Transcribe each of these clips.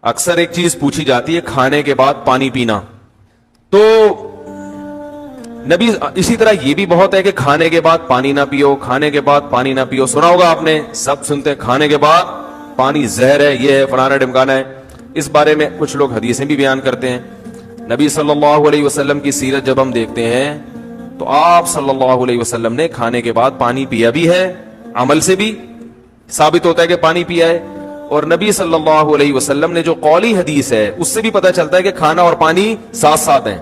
اکثر ایک چیز پوچھی جاتی ہے کھانے کے بعد پانی پینا، تو نبی اسی طرح یہ بھی بہت ہے کہ کھانے کے بعد پانی نہ پیو، کھانے کے بعد پانی نہ پیو. سنا ہوگا آپ نے، سب سنتے ہیں کھانے کے بعد پانی زہر ہے، یہ ہے فلانا ڈمکانا ہے. اس بارے میں کچھ لوگ حدیثیں بھی بیان کرتے ہیں. نبی صلی اللہ علیہ وسلم کی سیرت جب ہم دیکھتے ہیں تو آپ صلی اللہ علیہ وسلم نے کھانے کے بعد پانی پیا بھی ہے، عمل سے بھی ثابت ہوتا ہے کہ پانی پیا ہے. اور نبی صلی اللہ علیہ وسلم نے جو قولی حدیث ہے اس سے بھی پتہ چلتا ہے کہ کھانا اور پانی ساتھ ساتھ ہیں.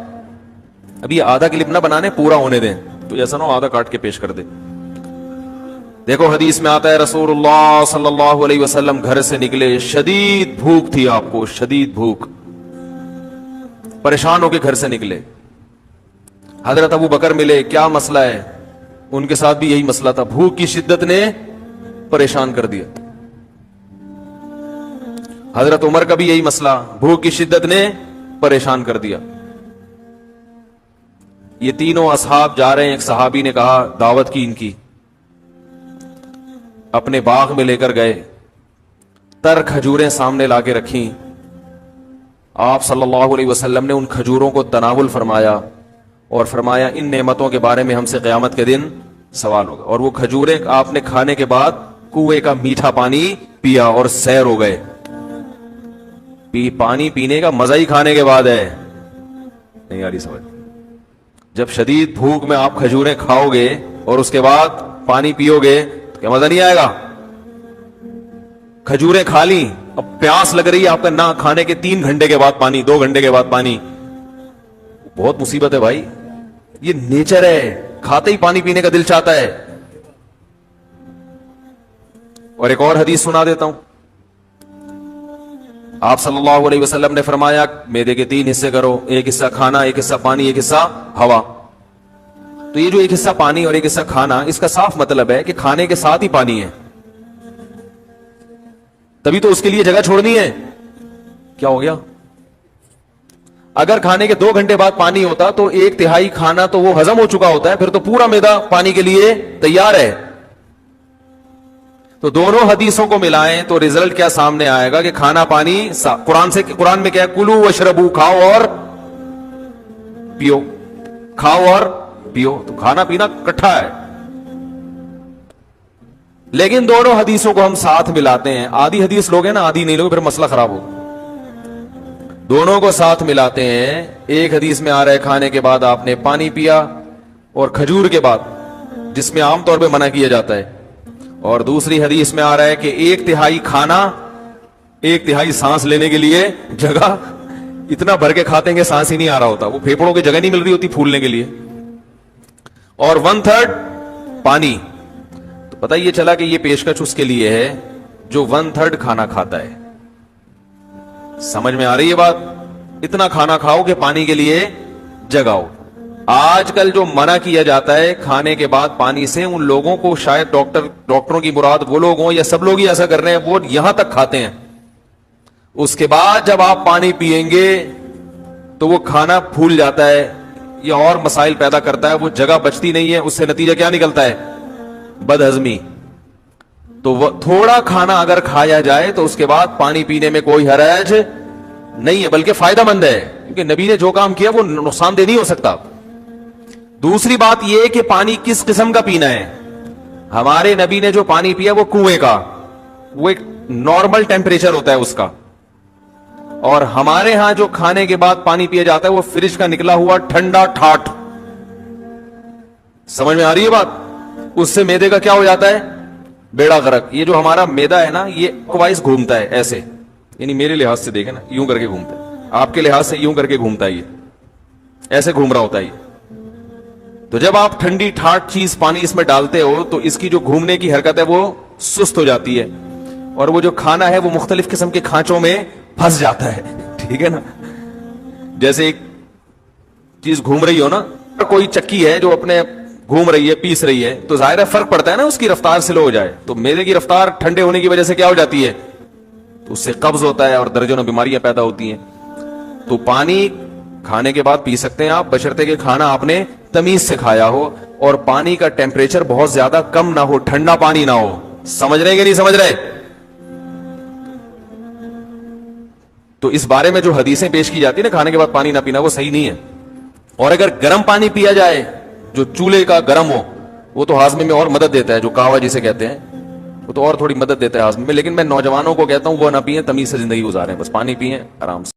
ابھی یہ آدھا کلپ نہ بنانے، پورا ہونے دیں، تو ایسا نہ ہو آدھا کاٹ کے پیش کر دے. دیکھو حدیث میں آتا ہے رسول اللہ صلی اللہ علیہ وسلم گھر سے نکلے، شدید بھوک تھی آپ کو، شدید بھوک، پریشان ہو کے گھر سے نکلے. حضرت ابو بکر ملے، کیا مسئلہ ہے؟ ان کے ساتھ بھی یہی مسئلہ تھا، بھوک کی شدت نے پریشان کر دیا. حضرت عمر کا بھی یہی مسئلہ، بھوک کی شدت نے پریشان کر دیا. یہ تینوں اصحاب جا رہے ہیں. ایک صحابی نے کہا دعوت کی ان کی، اپنے باغ میں لے کر گئے، تر کھجوریں سامنے لا کے رکھیں. آپ صلی اللہ علیہ وسلم نے ان کھجوروں کو تناول فرمایا اور فرمایا ان نعمتوں کے بارے میں ہم سے قیامت کے دن سوال ہوگا. اور وہ کھجوریں آپ نے کھانے کے بعد کنویں کا میٹھا پانی پیا اور سیر ہو گئے. پانی پینے کا مزہ ہی کھانے کے بعد ہے. نہیں آ رہی سمجھ؟ جب شدید بھوک میں آپ کھجوریں کھاؤ گے اور اس کے بعد پانی پیو گے تو کیا مزہ نہیں آئے گا؟ کھجوریں کھا لی، اب پیاس لگ رہی ہے آپ کا، نہ کھانے کے 3 گھنٹے کے بعد پانی، 2 گھنٹے کے بعد پانی. بہت مصیبت ہے بھائی، یہ نیچر ہے، کھاتے ہی پانی پینے کا دل چاہتا ہے. اور ایک اور حدیث سنا دیتا ہوں. آپ صلی اللہ علیہ وسلم نے فرمایا میدے کے 3 حصے کرو، ایک حصہ کھانا، ایک حصہ پانی، ایک حصہ ہوا. تو یہ جو ایک حصہ پانی اور ایک حصہ کھانا، اس کا صاف مطلب ہے کہ کھانے کے ساتھ ہی پانی ہے، تبھی تو اس کے لیے جگہ چھوڑنی ہے. کیا ہو گیا؟ اگر کھانے کے 2 گھنٹے بعد پانی ہوتا تو 1/3 کھانا تو وہ ہضم ہو چکا ہوتا ہے، پھر تو پورا میدا پانی کے لیے تیار ہے. تو دونوں حدیثوں کو ملائیں تو رزلٹ کیا سامنے آئے گا کہ کھانا پانی قرآن میں کیا ہے؟ کلو وشربو، کھاؤ اور پیو، کھاؤ اور پیو. تو کھانا پینا کٹھا ہے. لیکن دونوں حدیثوں کو ہم ساتھ ملاتے ہیں. آدھی حدیث لوگ ہیں نا، آدھی نہیں لوگ، پھر مسئلہ خراب ہوگا. دونوں کو ساتھ ملاتے ہیں. ایک حدیث میں آ رہا ہے کھانے کے بعد آپ نے پانی پیا اور کھجور کے بعد، جس میں عام طور پہ منع کیا جاتا ہے. اور دوسری حدیث میں آ رہا ہے کہ 1/3 کھانا، 1/3 سانس لینے کے لیے جگہ. اتنا بھر کے کھاتے ہیں کہ سانس ہی نہیں آ رہا ہوتا، وہ پھیپڑوں کی جگہ نہیں مل رہی ہوتی پھولنے کے لیے. اور 1/3 پانی. تو پتہ یہ چلا کہ یہ پیشکش اس کے لیے ہے جو 1/3 کھانا کھاتا ہے. سمجھ میں آ رہی ہے بات؟ اتنا کھانا کھاؤ کہ پانی کے لیے جگہ ہو. آج کل جو منع کیا جاتا ہے کھانے کے بعد پانی سے، ان لوگوں کو شاید ڈاکٹروں کی مراد وہ لوگ ہوں یا سب لوگ ہی ایسا کر رہے ہیں، وہ یہاں تک کھاتے ہیں. اس کے بعد جب آپ پانی پیئیں گے تو وہ کھانا پھول جاتا ہے یا اور مسائل پیدا کرتا ہے، وہ جگہ بچتی نہیں ہے. اس سے نتیجہ کیا نکلتا ہے؟ بد ہضمی. تو وہ تھوڑا کھانا اگر کھایا جائے تو اس کے بعد پانی پینے میں کوئی حرج نہیں ہے، بلکہ فائدہ مند ہے، کیونکہ نبی نے جو کام کیا وہ نقصان دہ نہیں ہو سکتا. دوسری بات یہ کہ پانی کس قسم کا پینا ہے. ہمارے نبی نے جو پانی پیا وہ کنویں کا، وہ ایک نارمل ٹیمپریچر ہوتا ہے اس کا. اور ہمارے ہاں جو کھانے کے بعد پانی پیا جاتا ہے وہ فریج کا نکلا ہوا ٹھنڈا ٹھاٹ. سمجھ میں آ رہی ہے بات؟ اس سے میدے کا کیا ہو جاتا ہے؟ بیڑا غرق. یہ جو ہمارا میدا ہے نا، یہ کوائز گھومتا ہے ایسے، یعنی میرے لحاظ سے دیکھیں نا، یوں کر کے گھومتا ہے، آپ کے لحاظ سے یوں کر کے گھومتا ہے، یہ ایسے گھوم رہا ہوتا ہے. تو جب آپ ٹھنڈی ٹھاٹ چیز پانی اس میں ڈالتے ہو تو اس کی جو گھومنے کی حرکت ہے وہ سست ہو جاتی ہے، اور وہ جو کھانا ہے وہ مختلف قسم کے کھانچوں میں پھنس جاتا ہے. ٹھیک ہے نا؟ جیسے ایک چیز گھوم رہی ہو نا، کوئی چکی ہے جو اپنے گھوم رہی ہے، پیس رہی ہے، تو ظاہر ہے فرق پڑتا ہے نا، اس کی رفتار سلو ہو جائے تو میدے کی رفتار ٹھنڈے ہونے کی وجہ سے کیا ہو جاتی ہے؟ تو اس سے قبض ہوتا ہے اور درجنوں بیماریاں پیدا ہوتی ہیں. تو پانی کھانے کے بعد پی سکتے ہیں آپ، بشرطے کہ کھانا آپ نے تمیز سے کھایا ہو اور پانی کا ٹیمپریچر بہت زیادہ کم نہ ہو، ٹھنڈا پانی نہ ہو. سمجھ رہے کہ نہیں سمجھ رہے؟ تو اس بارے میں جو حدیثیں پیش کی جاتی ہیں نا کھانے کے بعد پانی نہ پینا، وہ صحیح نہیں ہے. اور اگر گرم پانی پیا جائے جو چولہے کا گرم ہو، وہ تو ہاضمے میں اور مدد دیتا ہے، جو کہوا جسے کہتے ہیں، وہ تو اور تھوڑی مدد دیتا ہے ہاضمے میں. لیکن میں نوجوانوں کو کہتا ہوں وہ نہ پیئیں، تمیز سے زندگی گزاریں، بس پانی پیئیں آرام سے.